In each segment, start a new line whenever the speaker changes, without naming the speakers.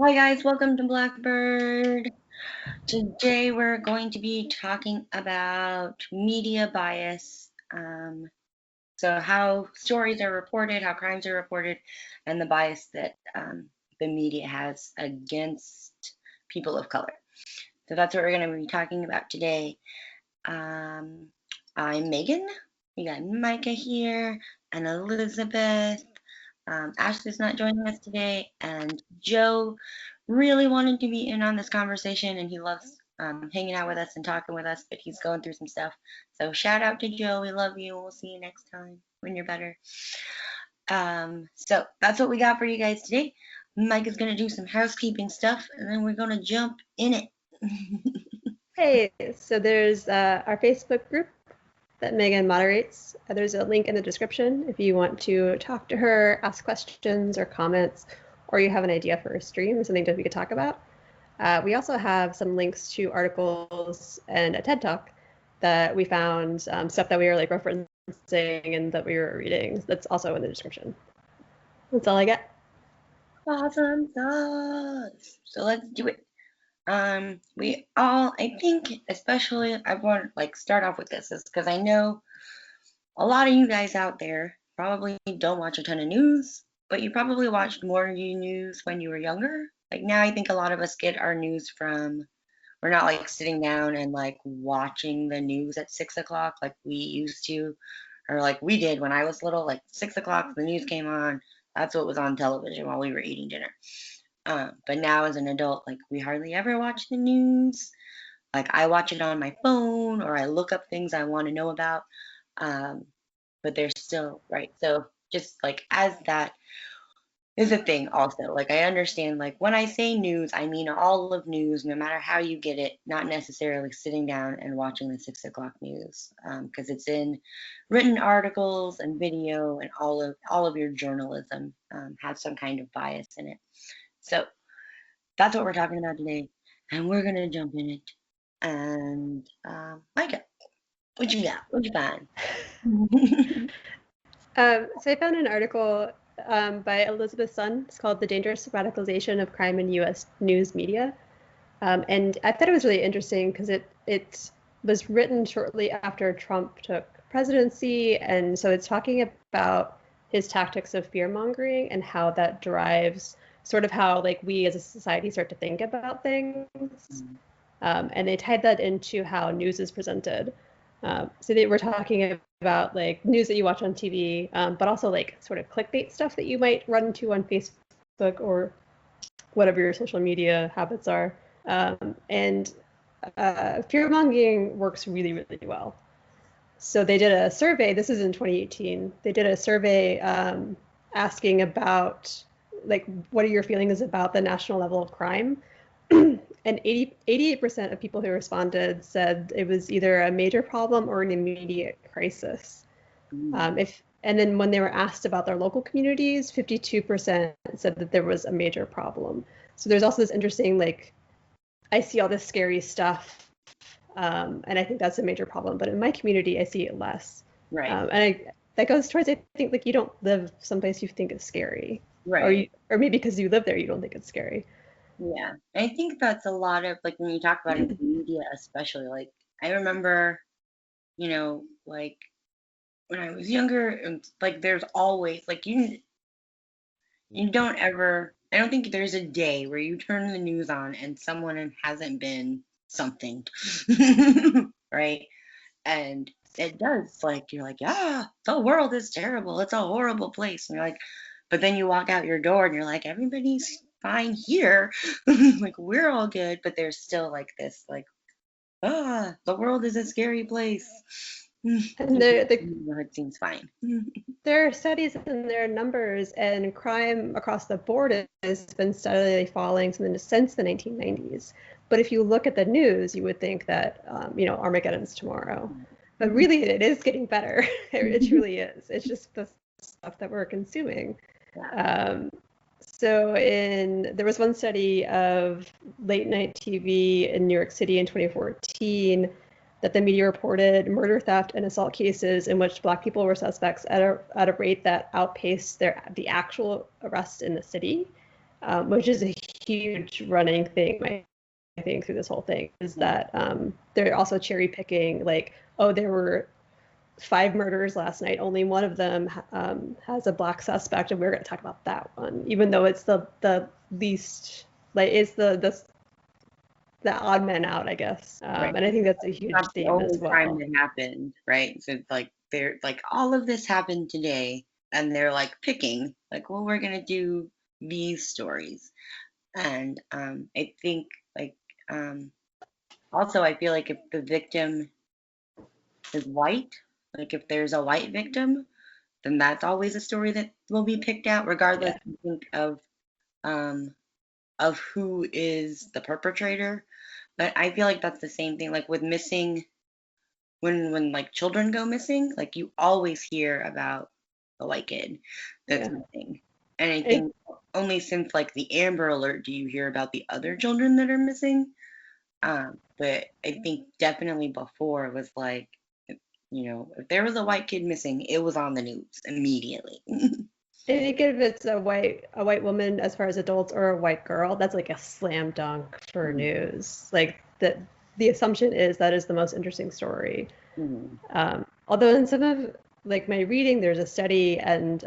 Hi guys, welcome to Blackbird. Today we're going to be talking about media bias. So how stories are reported, how crimes are reported, and the bias that the media has against people of color. So that's what we're going to be talking about today. Um, I'm Megan. We got Micah here and Elizabeth. Ashley's not joining us today, and Joe really wanted to be in on this conversation, and he loves hanging out with us and talking with us, but he's going through some stuff. So shout out to Joe. We love you. We'll see you next time when you're better. So that's what we got for you guys today. Mike is going to do some housekeeping stuff, and then we're going to jump in it.
Hey, so there's our Facebook group that Megan moderates. There's a link in the description if you want to talk to her, ask questions or comments, or you have an idea for a stream, something that we could talk about. We also have some links to articles and a TED Talk that we found, stuff that we were like referencing and that we were reading. That's also in the description. That's all I got.
Awesome sauce. So let's do it. We all, I think, especially, I want to like start off with this, is because I know a lot of you guys out there probably don't watch a ton of news, but you probably watched more news when you were younger. Like now, I think a lot of us get our news from, we're not like sitting down and like watching the news at 6 o'clock like we used to, or like we did when I was little, like 6 o'clock, the news came on. That's what was on television while we were eating dinner. But now as an adult, like we hardly ever watch the news. Like I watch it on my phone or I look up things I want to know about. Um, but they're still right. So just like as that is a thing also. Like I understand like when I say news, I mean all of news, no matter how you get it, not necessarily sitting down and watching the 6 o'clock news. Because it's in written articles and video and all of your journalism has some kind of bias in it. So that's what we're talking about today. And we're gonna jump in it. And Micah, what you got? What you find?
So I found an article by Elizabeth Sun. It's called "The Dangerous Radicalization of Crime in U.S. News Media," and I thought it was really interesting because it was written shortly after Trump took presidency, and so it's talking about his tactics of fear mongering and how that drives sort of how like we as a society start to think about things. And they tied that into how news is presented. So they were talking about like news that you watch on TV, but also like sort of clickbait stuff that you might run into on Facebook or whatever your social media habits are. And fear mongering works really, really well. So they did a survey. This is in 2018. They did a survey asking about like what are your feelings about the national level of crime, and 88% of people who responded said it was either a major problem or an immediate crisis. And then when they were asked about their local communities, 52% said that there was a major problem. So there's also this interesting, like, I see all this scary stuff, and I think that's a major problem. But in my community, I see it less.
Right.
That goes towards, I think, like you don't live someplace you think is scary,
Right.
or maybe because you live there, you don't think it's scary.
Yeah. I think that's a lot of like when you talk about it in the media, especially like I remember, like when I was younger, and like there's always like you don't ever I don't think there's a day where you turn the news on and someone hasn't been something. Right? And it does like you're like, yeah, the world is terrible. It's a horrible place. And you're like, but then you walk out your door and you're like, everybody's fine here. Like we're all good, but there's still like this like, the world is a scary place.
And the
Neighborhood seems fine.
there are studies and there are numbers, and crime across the board has been steadily falling since the 1990s. But if you look at the news, you would think that, Armageddon's tomorrow. But really, it is getting better. It truly is. It's just the stuff that we're consuming.
Yeah.
There was one study of late night TV in New York City in 2014 that the media reported murder, theft, and assault cases in which Black people were suspects at a rate that outpaced the actual arrests in the city, which is a huge running theme, I think, through this whole thing is that they're also cherry picking, like, oh, there were 5 murders last night. Only one of them has a black suspect, and we're going to talk about that one, even though it's the least, like, it's the odd man out, I guess.
Right.
And I think that's a huge
Not the
theme as
only
well.
crime that happened, right? So like they're like all of this happened today, and they're like picking, like, well, we're gonna do these stories. And I think like also I feel like if the victim is white, like if there's a white victim, then that's always a story that will be picked out, regardless,
Yeah.
I think, of who is the perpetrator. But I feel like that's the same thing, like with missing, when like children go missing, like you always hear about the white kid that's
Yeah.
missing. And I think only since like the Amber Alert do you hear about the other children that are missing. But I think definitely before it was like, if there was a white kid missing, it was on the news immediately.
I think if it's a white woman as far as adults or a white girl, that's like a slam dunk for
Mhm.
news. Like the assumption is that is the most interesting story.
Mhm.
Although in some of like my reading, there's a study, and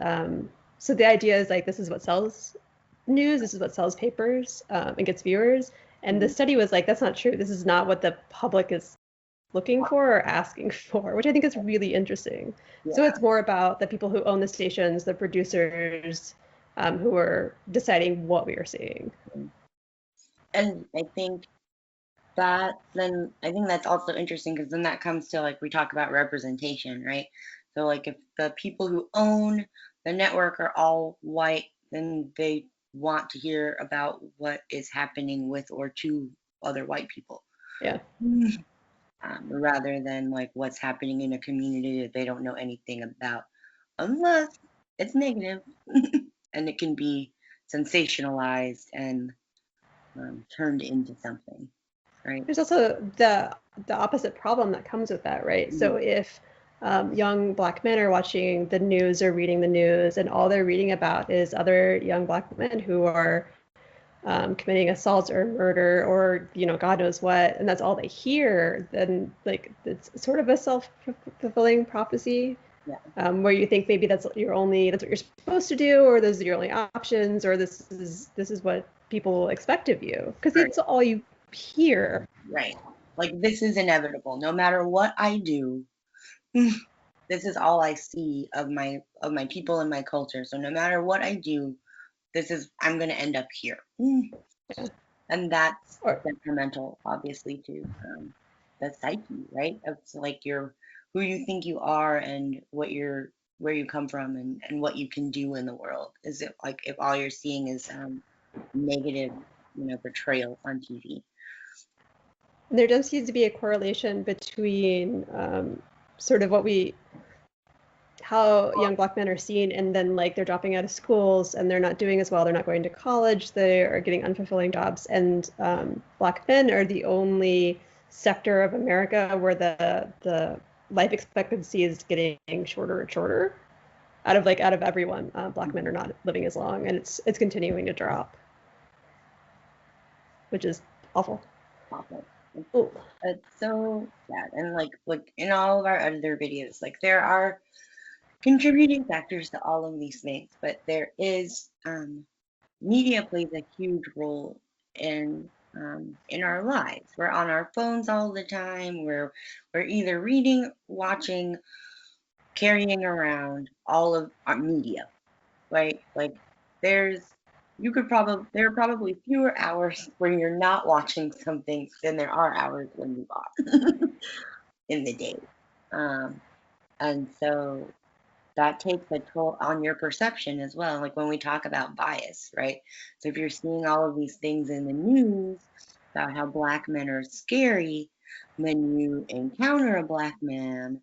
so the idea is like this is what sells news, this is what sells papers, and gets viewers. And the
Mhm.
study was like that's not true. This is not what the public is looking for or asking for, which I think is really interesting. So
Yeah.
it's more about the people who own the stations, the producers, who are deciding what we are seeing.
And I think that's also interesting because then that comes to like we talk about representation, right? So like if the people who own the network are all white, then they want to hear about what is happening with or to other white people,
Yeah.
rather than like what's happening in a community that they don't know anything about, unless it's negative and it can be sensationalized and turned into something, right?
There's also the opposite problem that comes with that, right? So
Mhm.
if young black men are watching the news or reading the news, and all they're reading about is other young black men who are committing assault or murder or God knows what, and that's all they hear, then like it's sort of a self-fulfilling prophecy,
Yeah.
where you think maybe that's what you're supposed to do, or those are your only options, or this is what people expect of you because
Right.
it's all you hear.
Right. Like this is inevitable. No matter what I do, this is all I see of my people and my culture. So no matter what I do, I'm gonna end up here.
Yeah.
And that's
Or
detrimental, obviously, to the psyche, right? Of like your who you think you are and where you come from and what you can do in the world. Is it like if all you're seeing is negative, portrayals on TV?
there does seem to be a correlation between sort of how young black men are seen, and then like they're dropping out of schools and they're not doing as well, they're not going to college, they are getting unfulfilling jobs, and black men are the only sector of America where the life expectancy is getting shorter and shorter. Out of everyone, black men are not living as long, and it's continuing to drop, which is awful.
Awful.
Oh,
It's so sad. And like in all of our other videos, like there are contributing factors to all of these things, but there is media plays a huge role in our lives. We're on our phones all the time. We're either reading, watching, carrying around all of our media, right? Like there's there are probably fewer hours when you're not watching something than there are hours when you are in the day. Um, and so that takes a toll on your perception as well. Like when we talk about bias, right? So if you're seeing all of these things in the news about how black men are scary, when you encounter a black man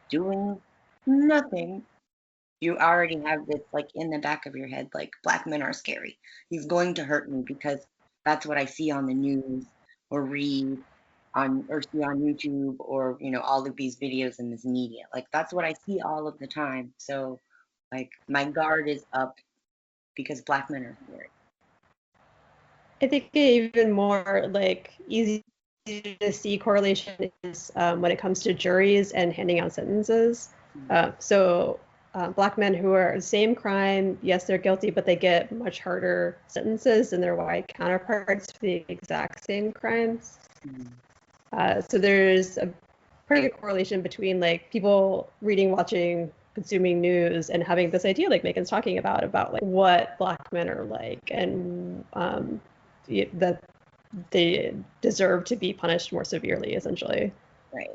doing nothing, you already have this like in the back of your head, like black men are scary. He's going to hurt me because that's what I see on the news or read on or see on YouTube or all of these videos in this media. Like that's what I see all of the time. So like my guard is up because black men are scary.
I think even more like easy to see correlation is when it comes to juries and handing out sentences. Black men who are the same crime, yes, they're guilty, but they get much harder sentences than their white counterparts for the exact same crimes. So there's a pretty good correlation between like people reading, watching, consuming news, and having this idea, like Megan's talking about like what Black men are like, and that they deserve to be punished more severely, essentially.
Right.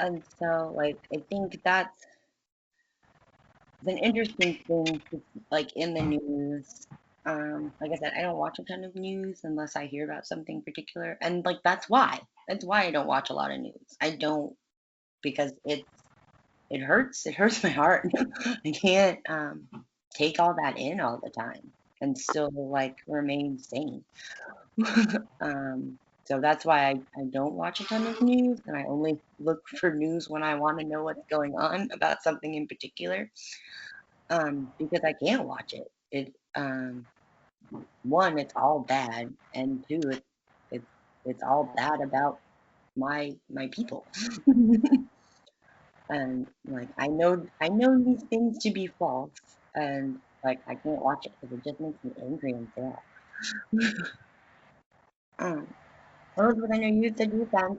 And so, like, I think that's an interesting thing to, like, in the news. Like I said, I don't watch a ton of news unless I hear about something particular, and like that's why I don't watch a lot of news. I don't, because it hurts. It hurts my heart. I can't take all that in all the time and still like remain sane. So that's why I don't watch a ton of news, and I only look for news when I want to know what's going on about something in particular. Because I can't watch it. One, it's all bad, and two, it's all bad about my people. And like I know these things to be false, and like I can't watch it because it just makes me angry and sad. Elizabeth, I know you said you found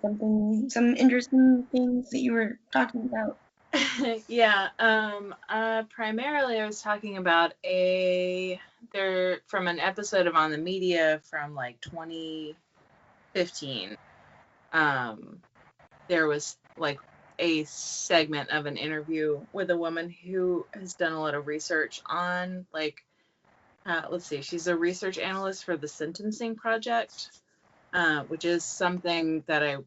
some interesting things that you were talking about.
Yeah, primarily I was talking about from an episode of On the Media from like 2015. There was like a segment of an interview with a woman who has done a lot of research on like, let's see, she's a research analyst for the Sentencing Project, which is something that I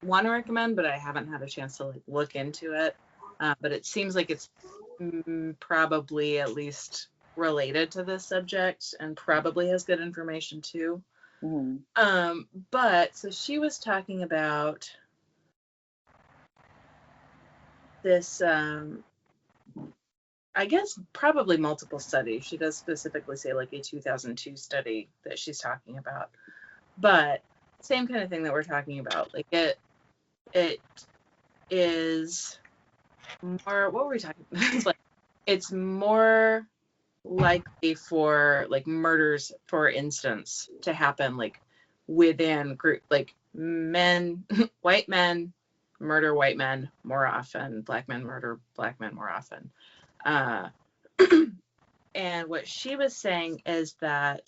want to recommend, but I haven't had a chance to like look into it. But it seems like it's probably at least related to this subject and probably has good information too.
Mm-hmm.
But so she was talking about this, I guess probably multiple studies. She does specifically say like a 2002 study that she's talking about, but same kind of thing that we're talking about. Like it is more, what were we talking about? It's like it's more likely for like murders, for instance, to happen like within group, like men, white men murder white men more often, Black men murder Black men more often. And what she was saying is that,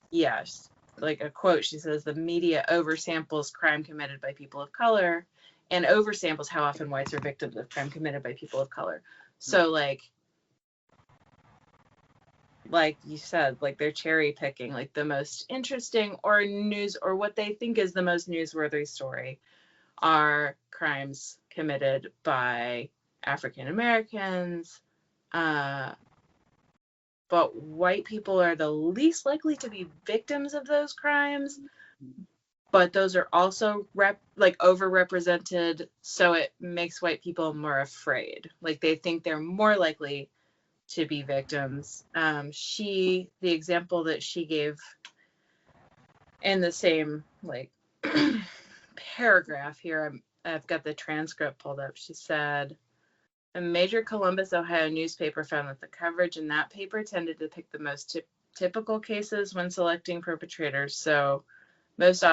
yes, like a quote, she says, the media oversamples crime committed by people of color and oversamples how often whites are victims of crime committed by people of color. So like you said, like they're cherry picking like the most interesting or news, or what they think is the most newsworthy story are crimes committed by African Americans, but white people are the least likely to be victims of those crimes, but those are also overrepresented, so it makes white people more afraid. Like they think they're more likely to be victims. The example that she gave in the same like paragraph here, I've got the transcript pulled up. She said, a major Columbus, Ohio newspaper found that the coverage in that paper tended to pick the most typical cases when selecting perpetrators. So it's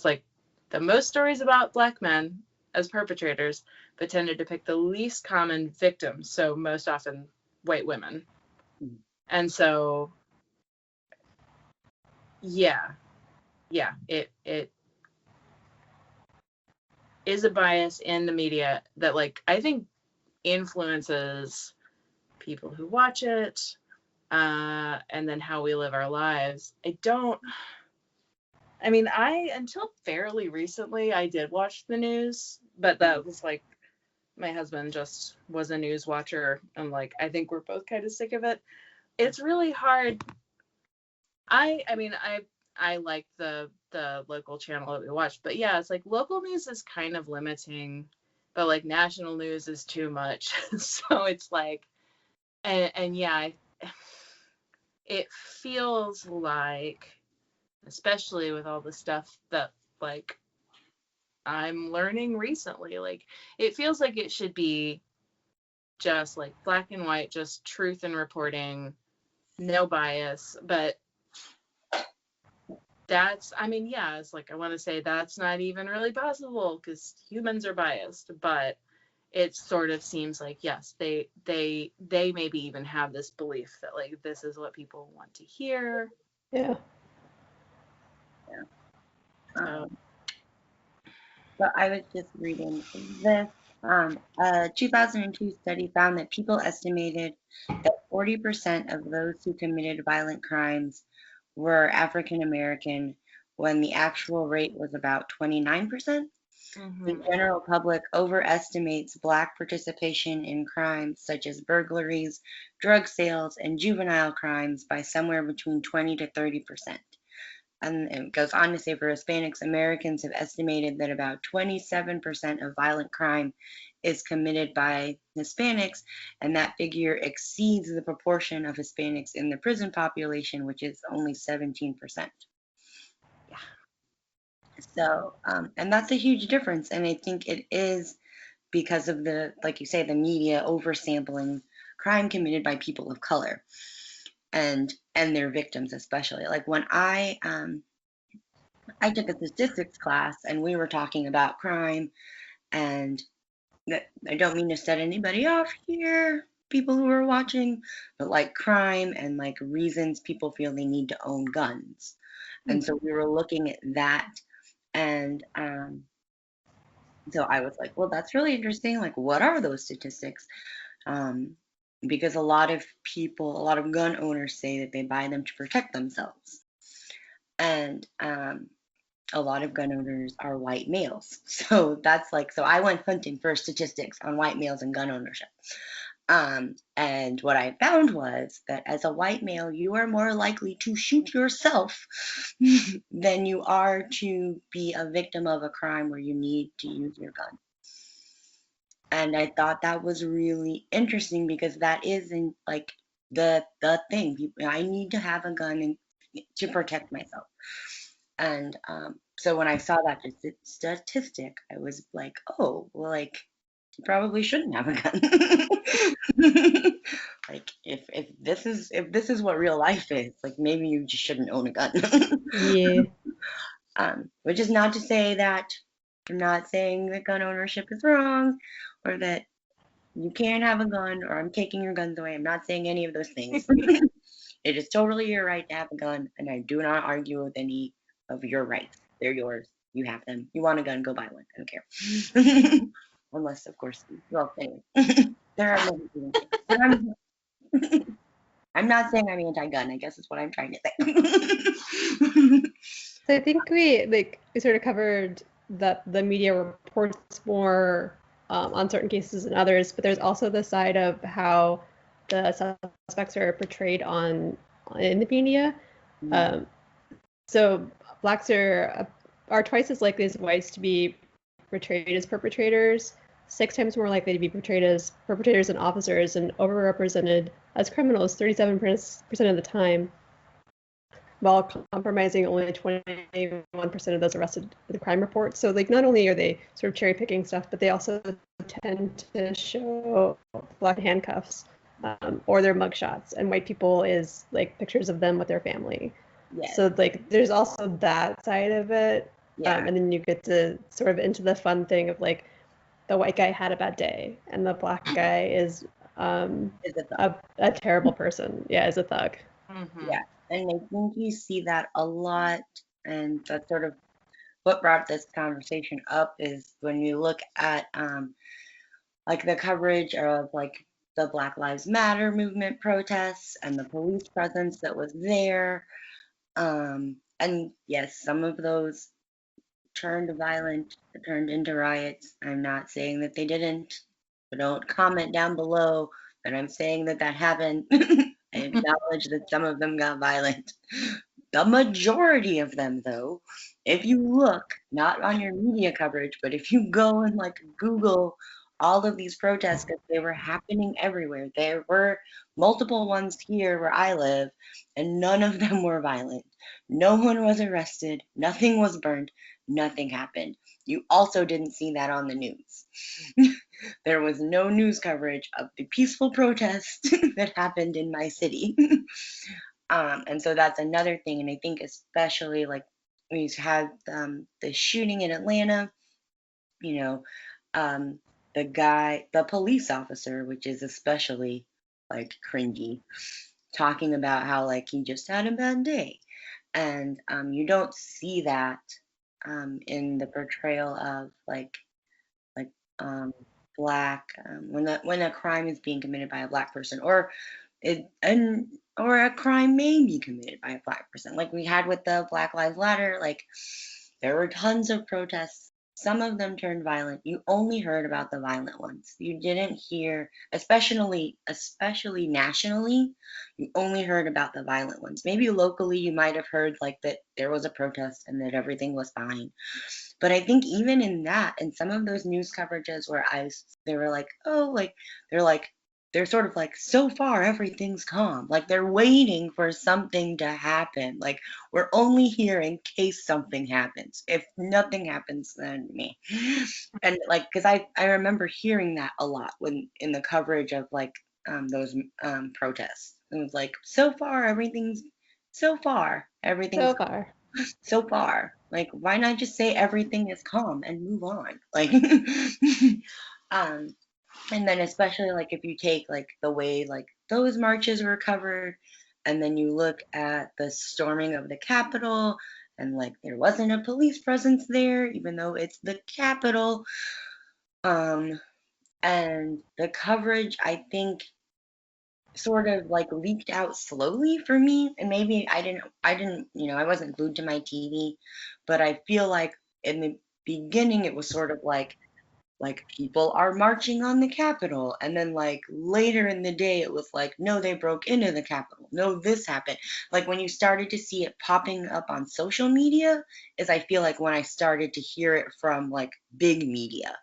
like the most stories about Black men as perpetrators, but tended to pick the least common victims. So most often white women. Mm-hmm. And so, yeah, it is a bias in the media that like I think influences people who watch it, and then how we live our lives. Until fairly recently, I did watch the news, but that was like, my husband just was a news watcher, and like, I think we're both kind of sick of it. It's really hard. I like the local channel that we watch, but yeah, it's like local news is kind of limiting, but like national news is too much. So it's like, and yeah, it feels like, especially with all the stuff that like I'm learning recently, like it feels like it should be just like black and white, just truth and reporting, no bias. But that's, I mean, yeah, it's like I want to say that's not even really possible because humans are biased, but it sort of seems like yes, they maybe even have this belief that like this is what people want to hear.
Yeah.
But I was just reading this. A 2002 study found that people estimated that 40% of those who committed violent crimes were African American, when the actual rate was about 29%. The general public overestimates Black participation in crimes such as burglaries, drug sales, and juvenile crimes by somewhere between 20 to 30%. And it goes on to say for Hispanics, Americans have estimated that about 27% of violent crime is committed by Hispanics, and that figure exceeds the proportion of Hispanics in the prison population, which is only 17%. Yeah. So, and that's a huge difference, and I think it is because of the, like you say, the media oversampling crime committed by people of color and their victims especially. Like when I took a statistics class and we were talking about crime, and I don't mean to set anybody off here, people who are watching, but like crime and like reasons people feel they need to own guns. And so we were looking at that, and so I was like, well, that's really interesting. Like, what are those statistics? Because a lot of people, a lot of gun owners say that they buy them to protect themselves. And a lot of gun owners are white males. So that's like, so I went hunting for statistics on white males and gun ownership. And what I found was that as a white male, you are more likely to shoot yourself than you are to be a victim of a crime where you need to use your gun. And I thought that was really interesting because that isn't like the thing. I need to have a gun to protect myself. And so when I saw that statistic, I was like, oh, well, like, you probably shouldn't have a gun. Like, if this is what real life is, like, maybe you just shouldn't own a gun.
Yeah.
Which is not to say that I'm not saying that gun ownership is wrong, or that you can't have a gun, or I'm taking your guns away. I'm not saying any of those things. It is totally your right to have a gun, and I do not argue with any of your rights. They're yours. You have them. You want a gun, go buy one. I don't care. Unless, of course, well, anyway. There are many things. But I'm not saying I'm anti-gun, I guess is what I'm trying to say.
So I think we sort of covered that the media reports more on certain cases than others, but there's also the side of how the suspects are portrayed in the media. So Blacks are twice as likely as whites to be portrayed as perpetrators, 6 times more likely to be portrayed as perpetrators and officers, and overrepresented as criminals 37% of the time, while compromising only 21% of those arrested with crime reports. So like not only are they sort of cherry picking stuff, but they also tend to show Black handcuffs or their mugshots, and white people is like pictures of them with their family. Yes. So like there's also that side of it. Yeah. And then you get to sort of into the fun thing of like the white guy had a bad day and the Black guy is a terrible person. Yeah, is a thug.
Mm-hmm. Yeah. And I think you see that a lot, and that's sort of what brought this conversation up is when you look at like the coverage of like the Black Lives Matter movement protests and the police presence that was there. And yes, some of those turned violent, turned into riots. I'm not saying that they didn't, but don't comment down below that I'm saying that happened. I acknowledge that some of them got violent. The majority of them, though, if you look, not on your media coverage, but if you go and like Google all of these protests because they were happening everywhere. There were multiple ones here where I live, and none of them were violent. No one was arrested, nothing was burned, nothing happened. You also didn't see that on the news. There was no news coverage of the peaceful protest that happened in my city. And so that's another thing. And I think especially like we had the shooting in Atlanta, you know, the police officer, which is especially like cringy, talking about how like he just had a bad day. And you don't see that in the portrayal of like black when a crime is being committed by a black person or a crime may be committed by a black person like we had with the Black Lives Matter. Like there were tons of protests, some of them turned violent. You only heard about the violent ones. You didn't hear, especially nationally, you only heard about the violent ones. Maybe locally you might have heard like that there was a protest and that everything was fine. But I think even in that, in some of those news coverages where they were like, oh, they're sort of like, so far everything's calm. Like they're waiting for something to happen. Like we're only here in case something happens. If nothing happens, then me. And like, because I remember hearing that a lot when in the coverage of like those protests. It was like, so far everything's
So far.
so far. Like, why not just say everything is calm and move on? Like, um, and then especially like if you take like the way like those marches were covered, and then you look at the storming of the Capitol, and like there wasn't a police presence there, even though it's the Capitol. And the coverage, I think, sort of like leaked out slowly for me, and maybe I didn't I wasn't glued to my TV, but I feel like in the beginning it was sort of like people are marching on the Capitol, and then like later in the day it was like, no, they broke into the Capitol, no, this happened. Like when you started to see it popping up on social media is I feel like when I started to hear it from like big media,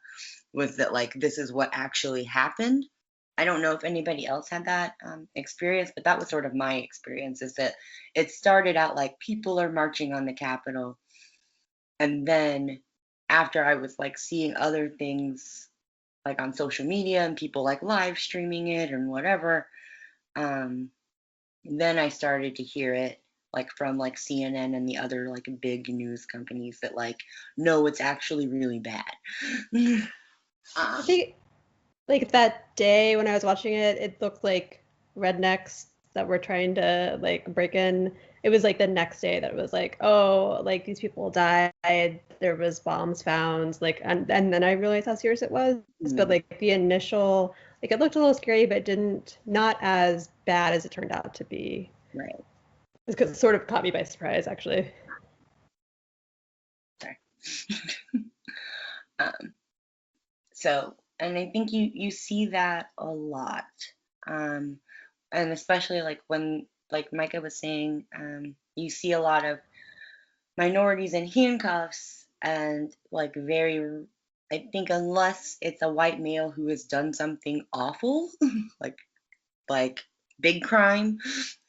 was that like this is what actually happened. I don't know if anybody else had that experience, but that was sort of my experience. Is that it started out like people are marching on the Capitol, and then after I was like seeing other things like on social media and people like live streaming it and whatever, um, then I started to hear it like from like CNN and the other like big news companies that like no, it's actually really bad.
I think like that day when I was watching it, it looked like rednecks that were trying to like break in. It was like the next day that it was like, oh, like these people died, there was bombs found, like and then I realized how serious it was. But like the initial, like it looked a little scary, but didn't not as bad as it turned out to be.
Right.
It sort of caught me by surprise, actually.
Sorry. So, and I think you see that a lot, and especially like when, like Micah was saying, you see a lot of minorities in handcuffs, and like very, I think unless it's a white male who has done something awful, like big crime,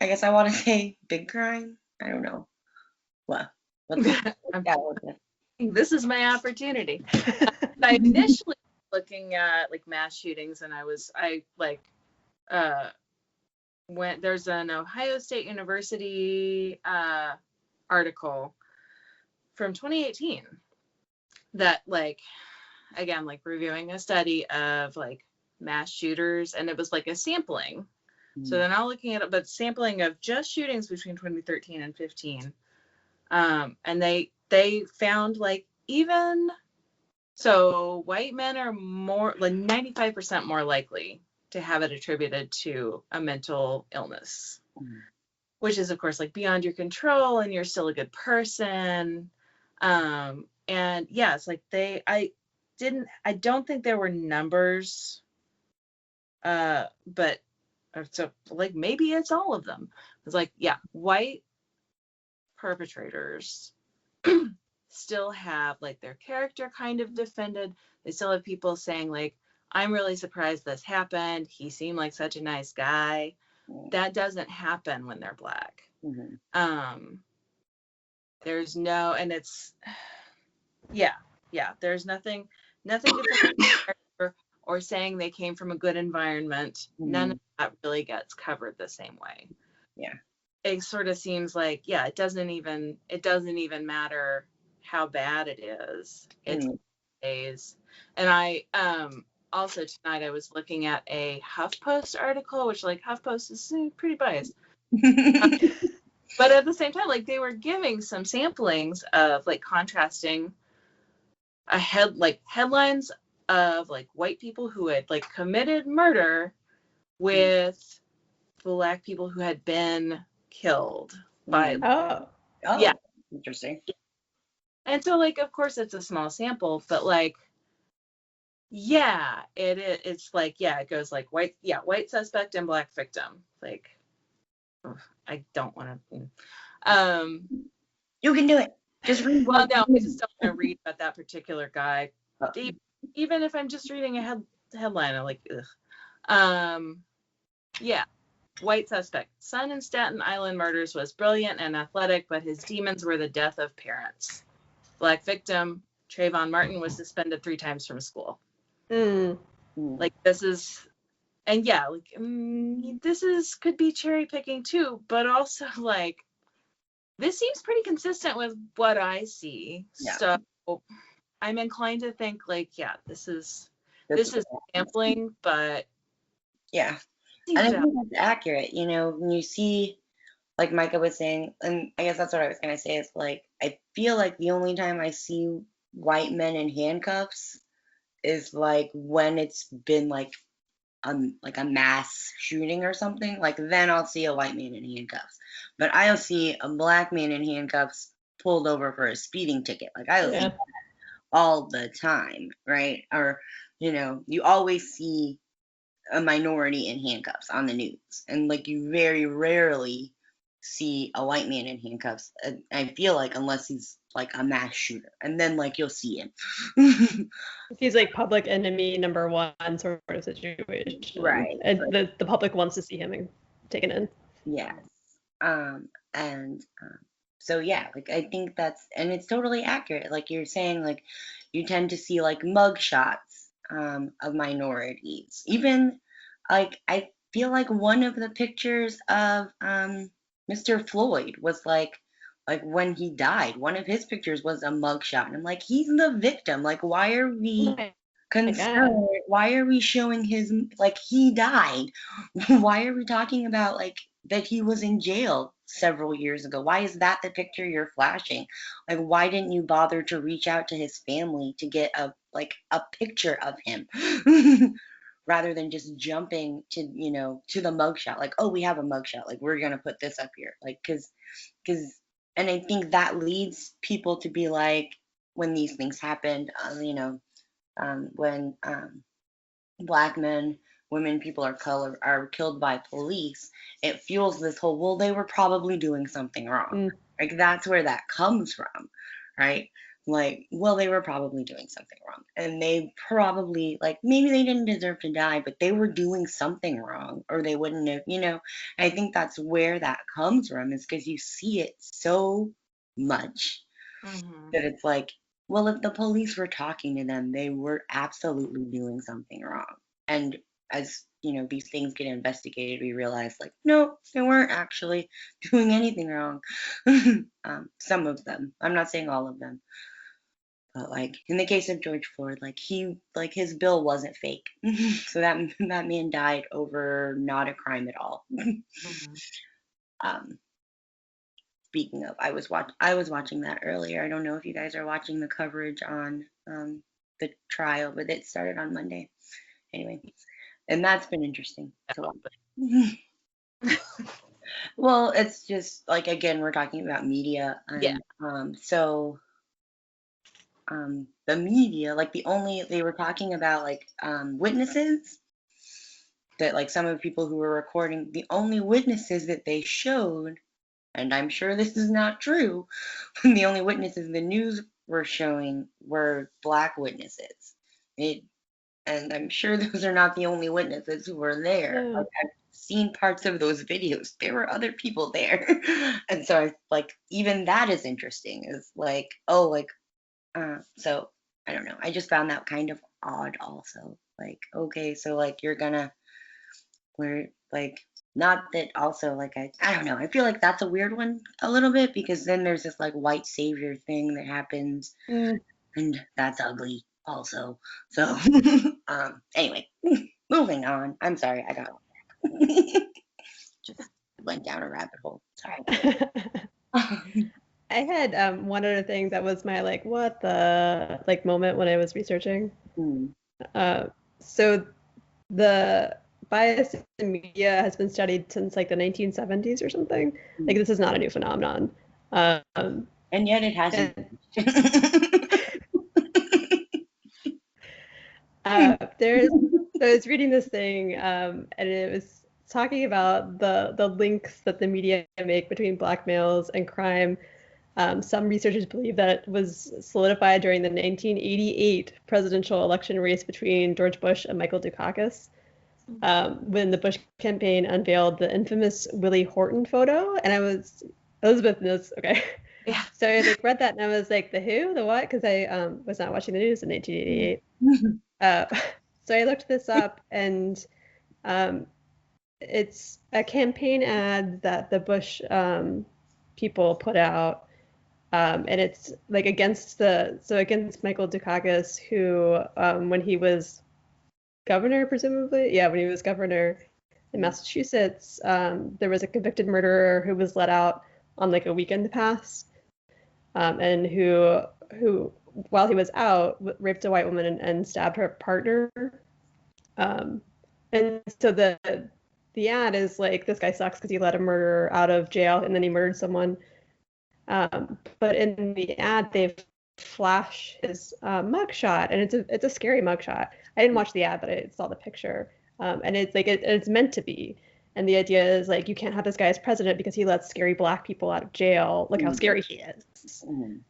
I guess I want to say big crime. I don't know. Well,
this is my opportunity. I initially looking at like mass shootings, and there's an Ohio State University article from 2018 that like, again, like reviewing a study of like mass shooters, and it was like a sampling. So they're not looking at it, but sampling of just shootings between 2013 and 15. And they found like even so white men are more like 95% more likely to have it attributed to a mental illness, which is of course like beyond your control, and you're still a good person. And yeah, it's like I don't think there were numbers, but so like maybe it's all of them. It's like, yeah, white perpetrators still have like their character kind of defended. They still have people saying like, I'm really surprised this happened. He seemed like such a nice guy. That doesn't happen when they're Black. There's no, and it's, yeah, there's nothing or saying they came from a good environment. None of that really gets covered the same way.
Yeah.
It sort of seems like, yeah, it doesn't even matter how bad it is. It's days. And I also tonight I was looking at a HuffPost article, which like HuffPost is pretty biased. But at the same time, like they were giving some samplings of like contrasting headlines of like white people who had like committed murder with Black people who had been killed by
yeah, interesting.
And so like of course it's a small sample, but like yeah, it's like, yeah, it goes like white suspect and Black victim. Like I don't want to
you can do it. Just read.
Well, no, I just don't want to read about that particular guy. Even if I'm just reading a headline, I'm like, ugh. Yeah. White suspect. Son in Staten Island murders was brilliant and athletic, but his demons were the death of parents. Black victim. Trayvon Martin was suspended 3 times from school. Like this is, and yeah, like this is could be cherry picking too, but also like this seems pretty consistent with what I see. Yeah. So I'm inclined to think like, yeah, this is sampling, but
yeah. And I think that's accurate. You know, when you see, like Micah was saying, and I guess that's what I was going to say, is like, I feel like the only time I see white men in handcuffs is like when it's been like a mass shooting or something. Like then I'll see a white man in handcuffs. But I'll see a Black man in handcuffs pulled over for a speeding ticket. Like I'll see that all the time, right? Or, you know, you always see a minority in handcuffs on the news, and like you very rarely see a white man in handcuffs. I feel like unless he's like a mass shooter, and then like you'll see him.
He's like public enemy number 1 sort of situation,
right?
And the public wants to see him taken in.
Yes. So yeah, like I think that's, and it's totally accurate. Like you're saying, like you tend to see like mug shots of minorities. Even like I feel like one of the pictures of Mr. Floyd was like when he died, one of his pictures was a mug shot. And I'm like, he's the victim. Like, why are we concerned? Why are we showing his, like, he died? Why are we talking about like that he was in jail several years ago? Why is that the picture you're flashing? Like, why didn't you bother to reach out to his family to get a picture of him rather than just jumping to, you know, to the mugshot? Like, oh, we have a mugshot, like we're gonna put this up here, like because and I think that leads people to be like, when these things happened, you know, when Black men, women, people of color are killed by police, it fuels this whole, well, they were probably doing something wrong. Like that's where that comes from, right? Like, well, they were probably doing something wrong, and they probably, like, maybe they didn't deserve to die, but they were doing something wrong, or they wouldn't have, you know. I think that's where that comes from, is because you see it so much that it's like, well, if the police were talking to them, they were absolutely doing something wrong. And as, you know, these things get investigated, we realize, like, no, they weren't actually doing anything wrong. Some of them. I'm not saying all of them. But, like, in the case of George Floyd, like, his bill wasn't fake. So that man died over not a crime at all. Speaking of, I was watching that earlier. I don't know if you guys are watching the coverage on the trial, but it started on Monday. Anyway, and that's been interesting to watch. Well, it's just like, again, we're talking about media, and so the media, like they were talking about like witnesses, that like some of the people who were recording, the only witnesses that they showed, and I'm sure this is not true, the only witnesses the news were showing were Black witnesses. and I'm sure those are not the only witnesses who were there.
No.
Like, I've seen parts of those videos. There were other people there. And so I like even that is interesting. Is like, oh, like so I don't know. I just found that kind of odd also. Like, okay, so like we're like not that also like I don't know. I feel like that's a weird one a little bit because then there's this like white savior thing that happens
Mm.
and that's ugly also. So anyway, moving on. I'm sorry, I got just went down a rabbit hole. Sorry.
I had one other thing that was my like what the like moment when I was researching.
Mm.
So the bias in media has been studied since like the 1970s or something. Like this is not a new phenomenon.
And yet it hasn't.
There's so I was reading this thing and it was talking about the links that the media make between black males and crime. Some researchers believe that it was solidified during the 1988 presidential election race between George Bush and Michael Dukakis, when the Bush campaign unveiled the infamous Willie Horton photo. And I was, Elizabeth knows, okay.
Yeah.
So I like read that and I was like, the who, the what? Because I was not watching the news in 1988. So I looked this up and it's a campaign ad that the Bush people put out. And it's like against Michael Dukakis, who when he was governor, presumably, when he was governor in Massachusetts, there was a convicted murderer who was let out on like a weekend pass, and who while he was out raped a white woman and stabbed her partner. And so the ad is like, this guy sucks because he let a murderer out of jail and then he murdered someone. But in the ad, they flash his mugshot, and it's a scary mugshot. I didn't watch the ad, but I saw the picture, and it's like it's meant to be. And the idea is like you can't have this guy as president because he lets scary black people out of jail. Look how scary he is.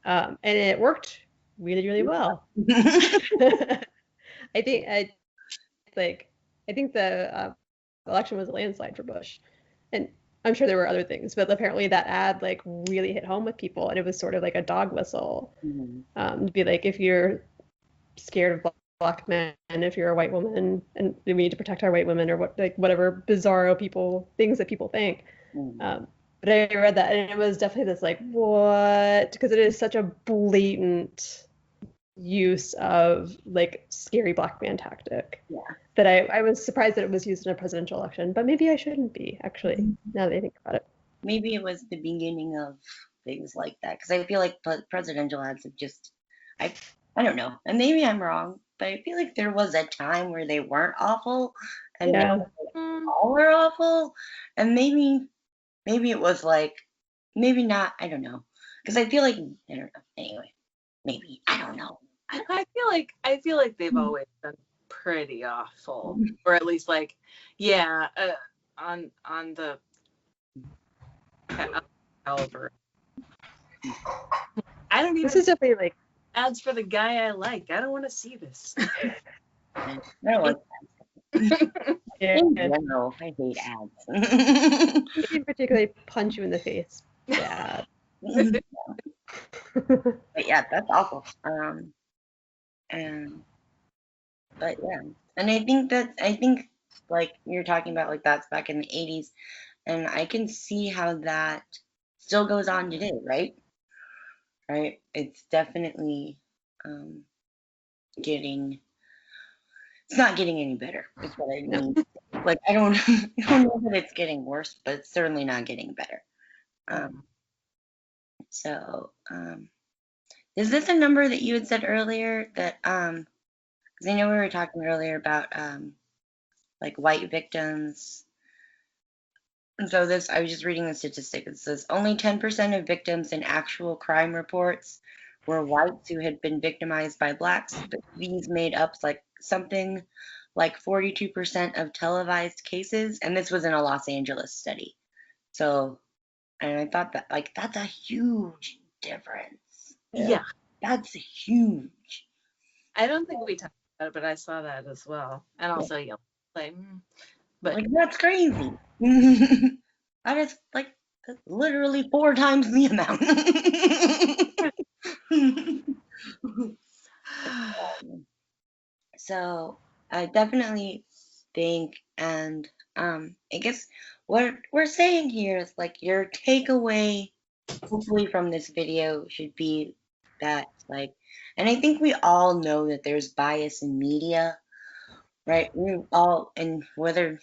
And it worked really, really well. I think the election was a landslide for Bush, and I'm sure there were other things, but apparently that ad like really hit home with people, and it was sort of like a dog whistle to be like, if you're scared of black men, if you're a white woman, and we need to protect our white women, or whatever bizarro things that people think. But I read that, and it was definitely this like, what? Because it is such a blatant use of like scary black man tactic.
Yeah.
That I was surprised that it was used in a presidential election, but maybe I shouldn't be, actually, now that I think about it.
Maybe it was the beginning of things like that, because I feel like presidential ads have just, I don't know, and maybe I'm wrong, but I feel like there was a time where they weren't awful, and now all were awful, and maybe it was like, maybe not, I don't know, because I feel like, I don't know, anyway, maybe, I don't know.
I feel like they've always been pretty awful, or at least like, on the caliber. I don't even.
This is definitely like
ads for the guy I like. I don't want to see this.
I don't like ads. In general, I hate ads.
They can particularly punch you in the face. Yeah.
But yeah, that's awful. But yeah, and I think like you're talking about like that's back in the 80s, and I can see how that still goes on today, right? Right? It's definitely it's not getting any better, is what I mean. Like I don't know that it's getting worse, but it's certainly not getting better. So is this a number that you had said earlier that because I know we were talking earlier about like white victims. And so I was just reading the statistic. It says only 10% of victims in actual crime reports were whites who had been victimized by blacks, but these made up like something like 42% of televised cases, and this was in a Los Angeles study. So, and I thought that like that's a huge difference.
Yeah.
That's huge.
I don't think we talked but I saw that as well. And also, yeah, like, but
Like, that's crazy. That is like literally 4 times the amount. So I definitely think, and I guess what we're saying here is like your takeaway, hopefully from this video, should be that like, and I think we all know that there's bias in media, right? We all, and whether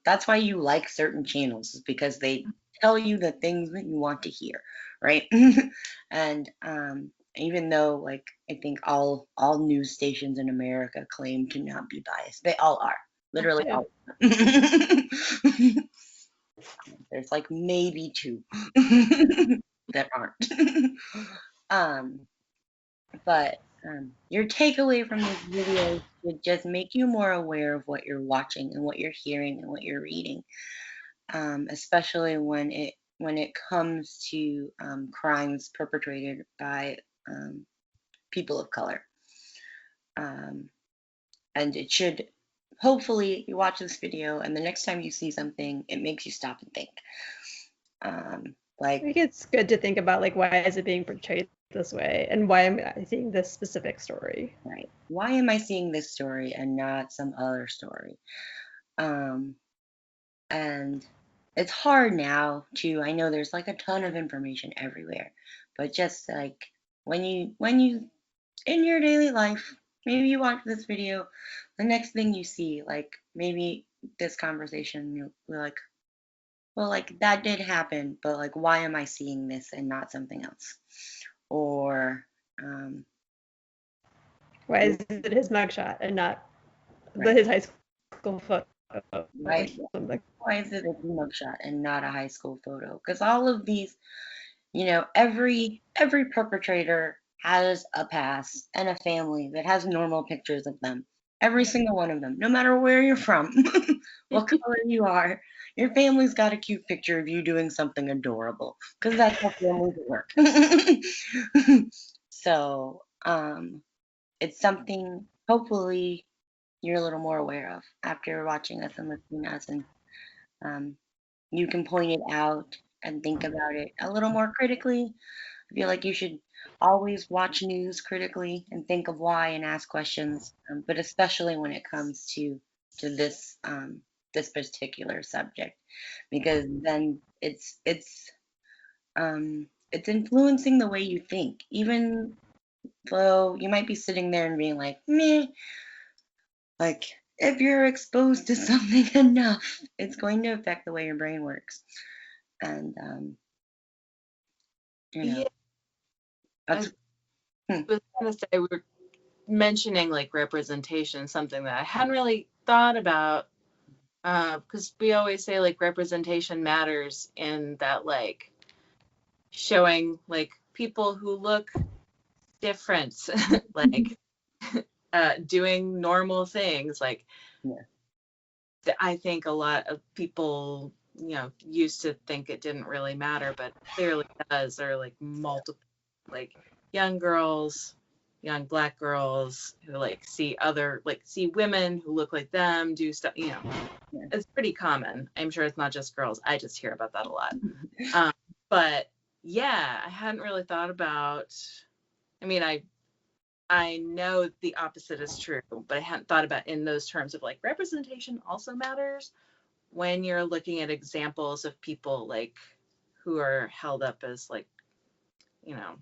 that's why you like certain channels, is because they tell you the things that you want to hear, right? And even though like I think all news stations in America claim to not be biased, they all are, literally
Yeah.
all. There's like maybe 2 that aren't. um but your takeaway from this video should just make you more aware of what you're watching and what you're hearing and what you're reading, especially when it comes to crimes perpetrated by people of color. And it should, hopefully, you watch this video and the next time you see something, it makes you stop and think.
I think it's good to think about like, why is it being portrayed this way, and why am I seeing this specific story?
Right. Why am I seeing this story and not some other story? And it's hard now too. I know there's like a ton of information everywhere, but just like when you in your daily life, maybe you watch this video, the next thing you see, like maybe this conversation, you're like, well, like that did happen, but like why am I seeing this and not something else? Or
Why is it his mugshot and not
right,
his high school photo or
right.
something?
Why is it a mugshot and not a high school photo? Because all of these, every perpetrator has a past and a family that has normal pictures of them. Every single one of them, no matter where you're from, what color you are, your family's got a cute picture of you doing something adorable, because that's how families work. So, it's something hopefully you're a little more aware of after watching us and listening to us, and you can point it out and think about it a little more critically. I feel like you should always watch news critically and think of why and ask questions, but especially when it comes to this particular subject, because then it's influencing the way you think, even though you might be sitting there and being like, meh, like if you're exposed to something enough, it's going to affect the way your brain works. And
yeah,
that's
I was gonna say, we were mentioning like representation, something that I hadn't really thought about, because we always say like representation matters in that, like showing like people who look different, like doing normal things. Like,
yeah.
I think a lot of people, used to think it didn't really matter, but clearly does. Or like multiple, like young girls, young Black girls who like see women who look like them do stuff.
Yeah.
It's pretty common. I'm sure it's not just girls. I just hear about that a lot. But yeah, I hadn't really thought about. I mean, I know the opposite is true, but I hadn't thought about in those terms of like representation also matters when you're looking at examples of people like who are held up as like, you know,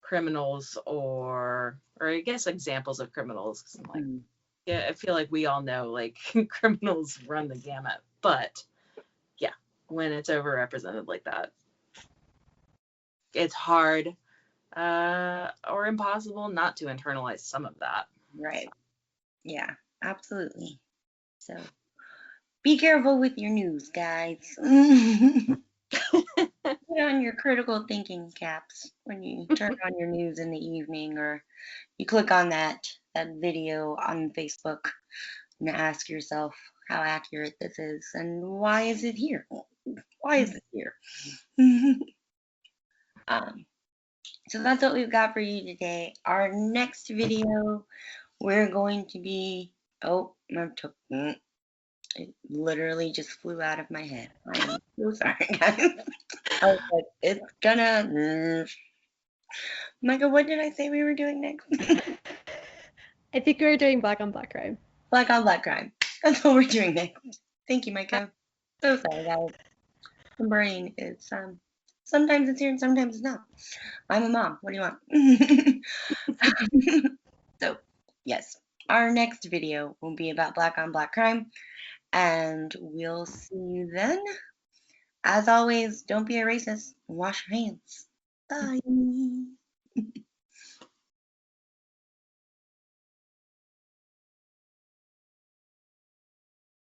criminals, or I guess examples of criminals. 'Cause I'm like, yeah, I feel like we all know like criminals run the gamut, but yeah, when it's overrepresented like that, it's hard or impossible not to internalize some of that.
Right. Yeah, absolutely. So be careful with your news, guys. Put on your critical thinking caps when you turn on your news in the evening, or you click on that video on Facebook, and ask yourself how accurate this is and why is it here? Why is it here? um, So that's what we've got for you today. Our next video, we're going to be, oh, it literally just flew out of my head. I am so sorry, guys. I was like, it's gonna, Micah, what did I say we were doing next?
I think we were doing black on black crime.
Black on black crime. That's what we're doing next. Thank you, Micah. So sorry, guys. The brain is, sometimes it's here and sometimes it's not. I'm a mom. What do you want? So, yes, our next video will be about black on black crime, and we'll see you then. As always, don't be a racist. Wash your hands. Bye.